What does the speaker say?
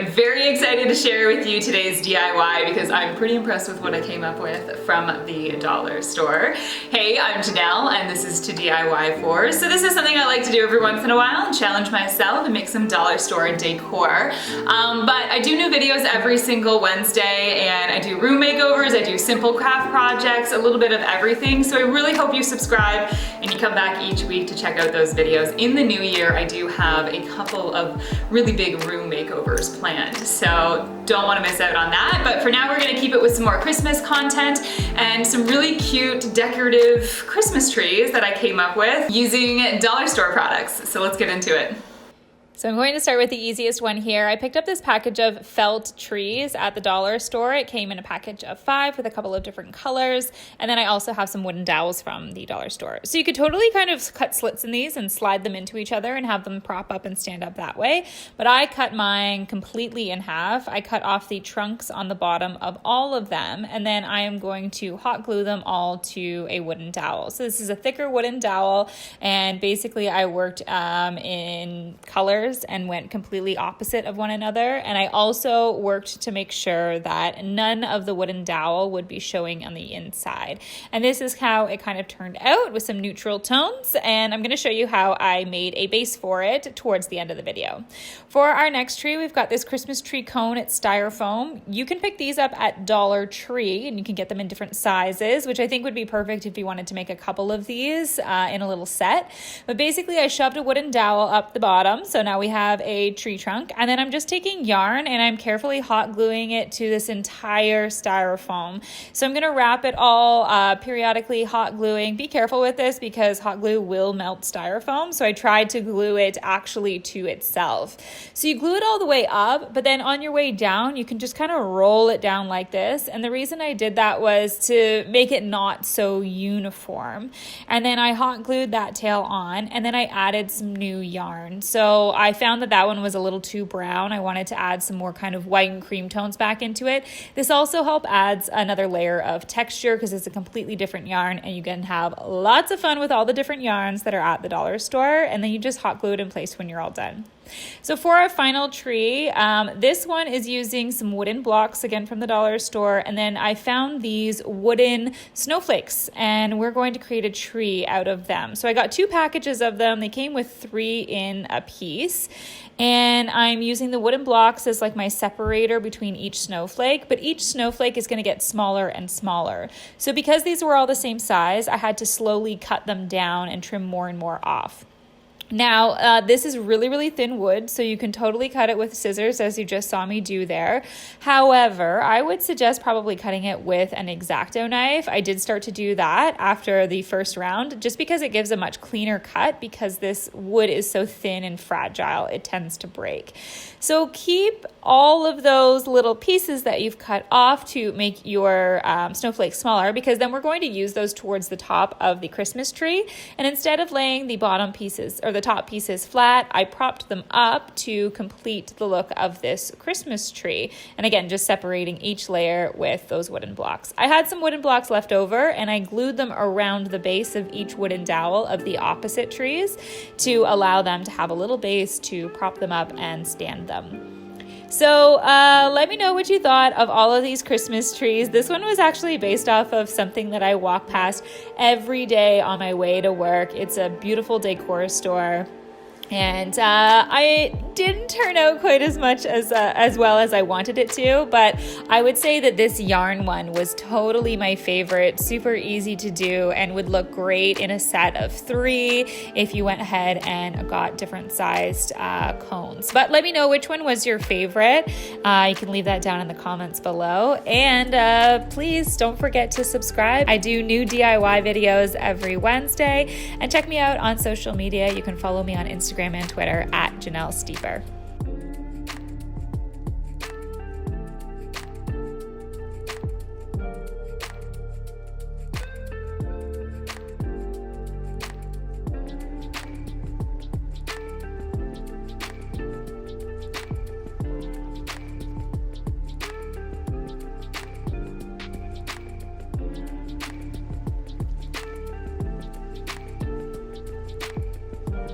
right, very excited to share with you today's DIY because I'm pretty impressed with what I came up with from the dollar store. Hey, I'm Janelle and this is toDIYfor. So this is something I like to do every once in a while and challenge myself and make some dollar store decor. But I do new videos every single Wednesday and I do room makeovers, I do simple craft projects, a little bit of everything. So I really hope you subscribe and you come back each week to check out those videos. In the new year, I do have a couple of really big room makeovers planned, so don't want to miss out on that. But for now, we're going to keep it with some more Christmas content and some really cute decorative Christmas trees that I came up with using dollar store products. So let's get into it. So I'm going to start with the easiest one here. I picked up this package of felt trees at the dollar store. It came in a package of 5 with a couple of different colors. And then I also have some wooden dowels from the dollar store. So you could totally kind of cut slits in these and slide them into each other and have them prop up and stand up that way. But I cut mine completely in half. I cut off the trunks on the bottom of all of them. And then I am going to hot glue them all to a wooden dowel. So this is a thicker wooden dowel. And basically I worked in colors and went completely opposite of one another. And I also worked to make sure that none of the wooden dowel would be showing on the inside. And this is how it kind of turned out with some neutral tones. And I'm going to show you how I made a base for it towards the end of the video. For our next tree, we've got this Christmas tree cone. It's styrofoam. You can pick these up at Dollar Tree and you can get them in different sizes, which I think would be perfect if you wanted to make a couple of these in a little set. But basically I shoved a wooden dowel up the bottom. So now we have a tree trunk, and then I'm just taking yarn and I'm carefully hot gluing it to this entire styrofoam. So I'm going to wrap it all periodically hot gluing. Be careful with this because hot glue will melt styrofoam. So I tried to glue it actually to itself. So you glue it all the way up, but then on your way down, you can just kind of roll it down like this. And the reason I did that was to make it not so uniform. And then I hot glued that tail on, and then I added some new yarn. So I found that one was a little too brown. I wanted to add some more kind of white and cream tones back into it. This also helps adds another layer of texture because it's a completely different yarn, and you can have lots of fun with all the different yarns that are at the dollar store, and then you just hot glue it in place when you're all done. So for our final tree, this one is using some wooden blocks again from the dollar store, and then I found these wooden snowflakes and we're going to create a tree out of them. So I got 2 packages of them. They came with 3 in a piece, and I'm using the wooden blocks as like my separator between each snowflake, but each snowflake is going to get smaller and smaller. So because these were all the same size, I had to slowly cut them down and trim more and more off. Now, this is really, really thin wood, so you can totally cut it with scissors as you just saw me do there. However, I would suggest probably cutting it with an X-Acto knife. I did start to do that after the first round, just because it gives a much cleaner cut because this wood is so thin and fragile, it tends to break. So keep all of those little pieces that you've cut off to make your snowflakes smaller, because then we're going to use those towards the top of the Christmas tree. And instead of laying the bottom pieces or the top pieces flat, I propped them up to complete the look of this Christmas tree. And again, just separating each layer with those wooden blocks. I had some wooden blocks left over and I glued them around the base of each wooden dowel of the opposite trees to allow them to have a little base to prop them up and stand them. So let me know what you thought of all of these Christmas trees. This one was actually based off of something that I walk past every day on my way to work. It's a beautiful decor store. And I didn't turn out quite as much as well as I wanted it to, but I would say that this yarn one was totally my favorite, super easy to do, and would look great in a set of 3 if you went ahead and got different sized cones. But let me know which one was your favorite. You can leave that down in the comments below. And please don't forget to subscribe. I do new DIY videos every Wednesday. And check me out on social media. You can follow me on Instagram and Twitter at Janelle Steeper.